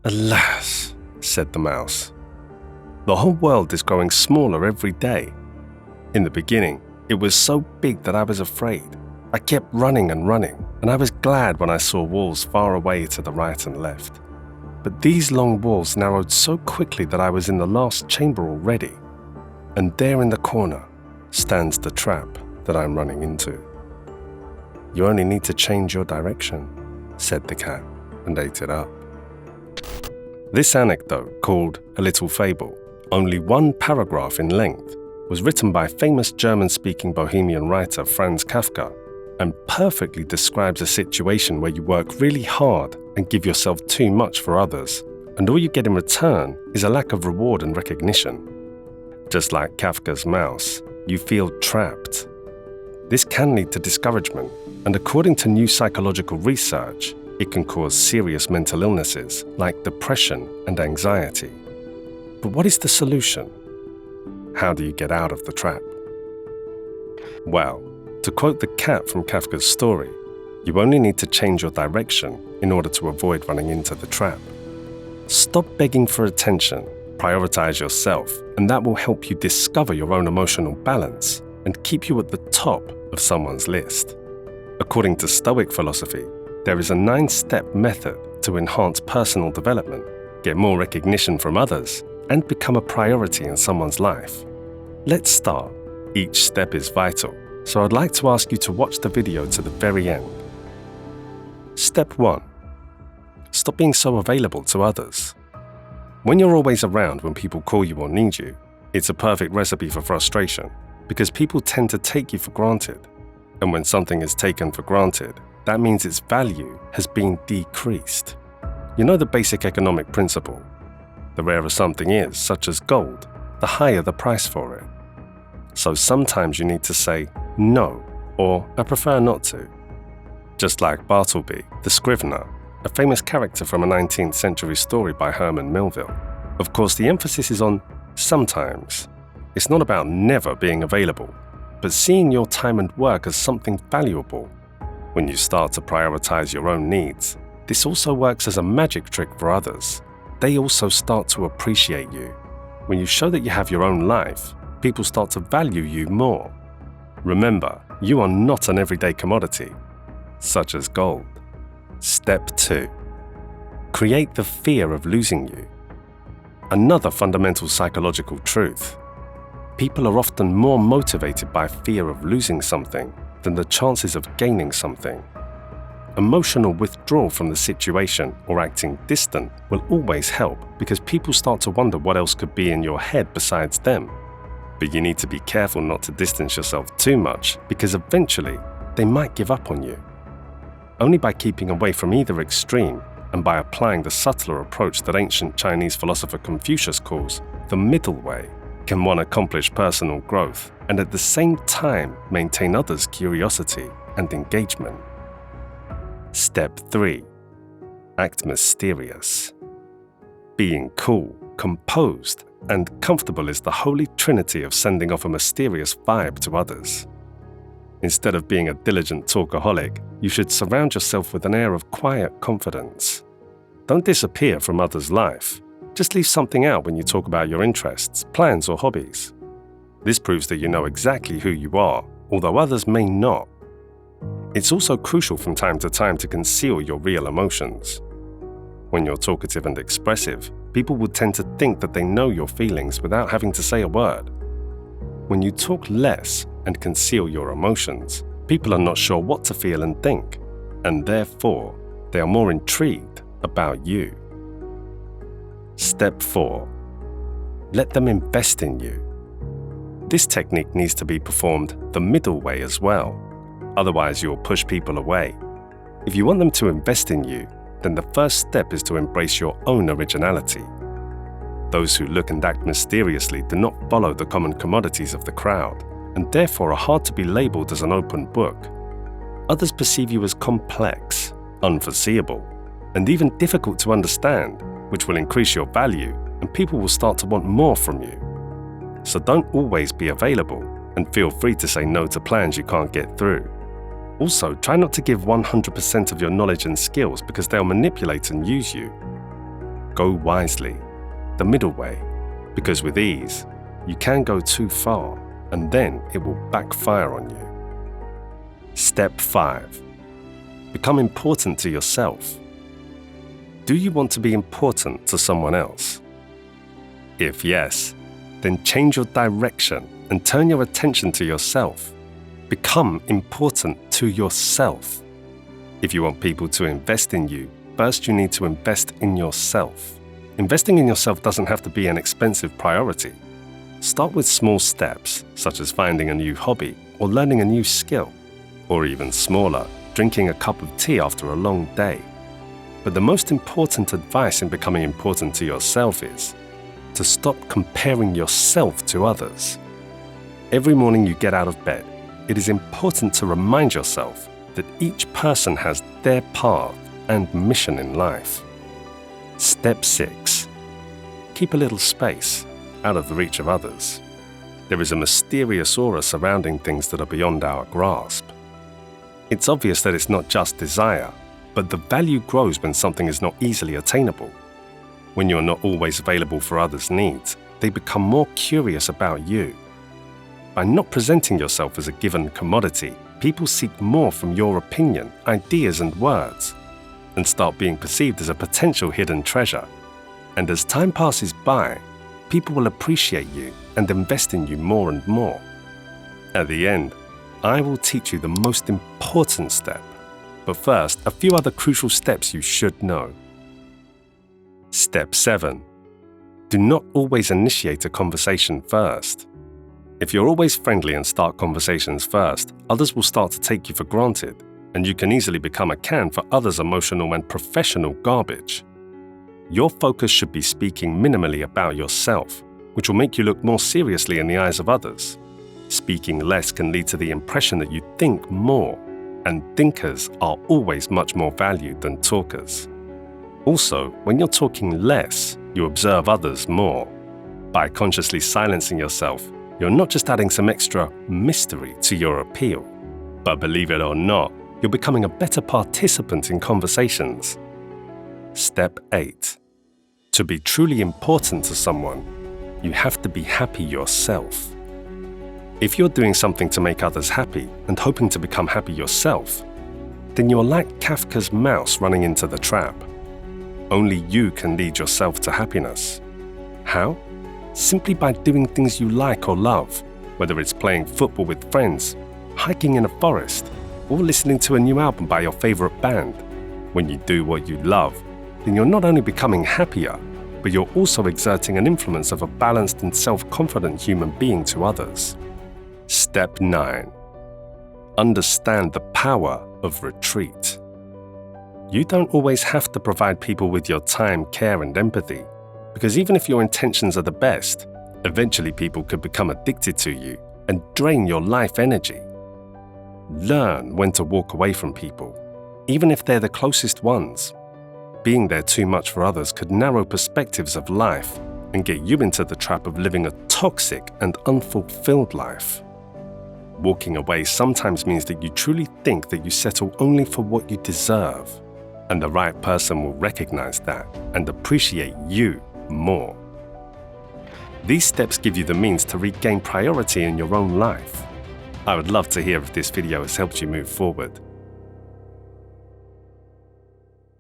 "Alas," said the mouse, "the whole world is growing smaller every day. In the beginning, it was so big that I was afraid. I kept running and running, and I was glad when I saw walls far away to the right and left. But these long walls narrowed so quickly that I was in the last chamber already. And there in the corner stands the trap that I'm running into. You only need to change your direction," said the cat, and ate it up. This anecdote, called A Little Fable, only one paragraph in length, was written by famous German-speaking Bohemian writer Franz Kafka, and perfectly describes a situation where you work really hard and give yourself too much for others, and all you get in return is a lack of reward and recognition. Just like Kafka's mouse, you feel trapped. This can lead to discouragement, and according to new psychological research, it can cause serious mental illnesses like depression and anxiety. But what is the solution? How do you get out of the trap? Well, to quote the cat from Kafka's story, you only need to change your direction in order to avoid running into the trap. Stop begging for attention, prioritize yourself, and that will help you discover your own emotional balance and keep you at the top of someone's list. According to Stoic philosophy, there is a 9-step method to enhance personal development, get more recognition from others, and become a priority in someone's life. Let's start. Each step is vital, so I'd like to ask you to watch the video to the very end. Step 1. Stop being so available to others. When you're always around when people call you or need you, it's a perfect recipe for frustration because people tend to take you for granted. And when something is taken for granted, that means its value has been decreased. You know the basic economic principle. The rarer something is, such as gold, the higher the price for it. So sometimes you need to say no, or I prefer not to. Just like Bartleby, the Scrivener, a famous character from a 19th century story by Herman Melville. Of course, the emphasis is on sometimes. It's not about never being available, but seeing your time and work as something valuable. When you start to prioritize your own needs, this also works as a magic trick for others. They also start to appreciate you. When you show that you have your own life, people start to value you more. Remember, you are not an everyday commodity, such as gold. Step 2. Create the fear of losing you. Another fundamental psychological truth. People are often more motivated by fear of losing something than the chances of gaining something. Emotional withdrawal from the situation or acting distant will always help because people start to wonder what else could be in your head besides them. But you need to be careful not to distance yourself too much because eventually they might give up on you. Only by keeping away from either extreme and by applying the subtler approach that ancient Chinese philosopher Confucius calls the middle way can one accomplish personal growth and at the same time maintain others' curiosity and engagement. Step 3. Act mysterious. Being cool, composed, and comfortable is the holy trinity of sending off a mysterious vibe to others. Instead of being a diligent talkaholic, you should surround yourself with an air of quiet confidence. Don't disappear from others' life. Just leave something out when you talk about your interests, plans, or hobbies. This proves that you know exactly who you are, although others may not. It's also crucial from time to time to conceal your real emotions. When you're talkative and expressive, people will tend to think that they know your feelings without having to say a word. When you talk less and conceal your emotions, people are not sure what to feel and think, and therefore, they are more intrigued about you. Step 4. Let them invest in you. This technique needs to be performed the middle way as well. Otherwise, you'll push people away. If you want them to invest in you, then the first step is to embrace your own originality. Those who look and act mysteriously do not follow the common commodities of the crowd, and therefore are hard to be labeled as an open book. Others perceive you as complex, unforeseeable, and even difficult to understand, which will increase your value, and people will start to want more from you. So don't always be available, and feel free to say no to plans you can't get through. Also, try not to give 100% of your knowledge and skills because they'll manipulate and use you. go wisely, the middle way, because with ease, you can go too far and then it will backfire on you. Step 5. Become important to yourself. Do you want to be important to someone else? If yes, then change your direction and turn your attention to yourself. Become important to yourself. If you want people to invest in you, first you need to invest in yourself. Investing in yourself doesn't have to be an expensive priority. Start with small steps, such as finding a new hobby or learning a new skill, or even smaller, drinking a cup of tea after a long day. But the most important advice in becoming important to yourself is to stop comparing yourself to others. Every morning you get out of bed, it is important to remind yourself that each person has their path and mission in life. Step 6. Keep a little space out of the reach of others. There is a mysterious aura surrounding things that are beyond our grasp. It's obvious that it's not just desire, but the value grows when something is not easily attainable. When you're not always available for others' needs, they become more curious about you. By not presenting yourself as a given commodity, people seek more from your opinion, ideas, and words, and start being perceived as a potential hidden treasure. And as time passes by, people will appreciate you and invest in you more and more. At the end, I will teach you the most important step. But first, a few other crucial steps you should know. Step 7. Do not always initiate a conversation first. If you're always friendly and start conversations first, others will start to take you for granted, and you can easily become a can for others' emotional and professional garbage. Your focus should be speaking minimally about yourself, which will make you look more seriously in the eyes of others. Speaking less can lead to the impression that you think more, and thinkers are always much more valued than talkers. Also, when you're talking less, you observe others more. By consciously silencing yourself, you're not just adding some extra mystery to your appeal, but believe it or not, you're becoming a better participant in conversations. Step 8. To be truly important to someone, you have to be happy yourself. If you're doing something to make others happy and hoping to become happy yourself, then you're like Kafka's mouse running into the trap. Only you can lead yourself to happiness. How? Simply by doing things you like or love, whether it's playing football with friends, hiking in a forest, or listening to a new album by your favorite band. When you do what you love, then you're not only becoming happier, but you're also exerting an influence of a balanced and self-confident human being to others. Step 9. Understand the power of retreat. You don't always have to provide people with your time, care, and empathy, because even if your intentions are the best, eventually people could become addicted to you and drain your life energy. Learn when to walk away from people, even if they're the closest ones. Being there too much for others could narrow perspectives of life and get you into the trap of living a toxic and unfulfilled life. Walking away sometimes means that you truly think that you settle only for what you deserve, and the right person will recognize that and appreciate you more. These steps give you the means to regain priority in your own life. I would love to hear if this video has helped you move forward.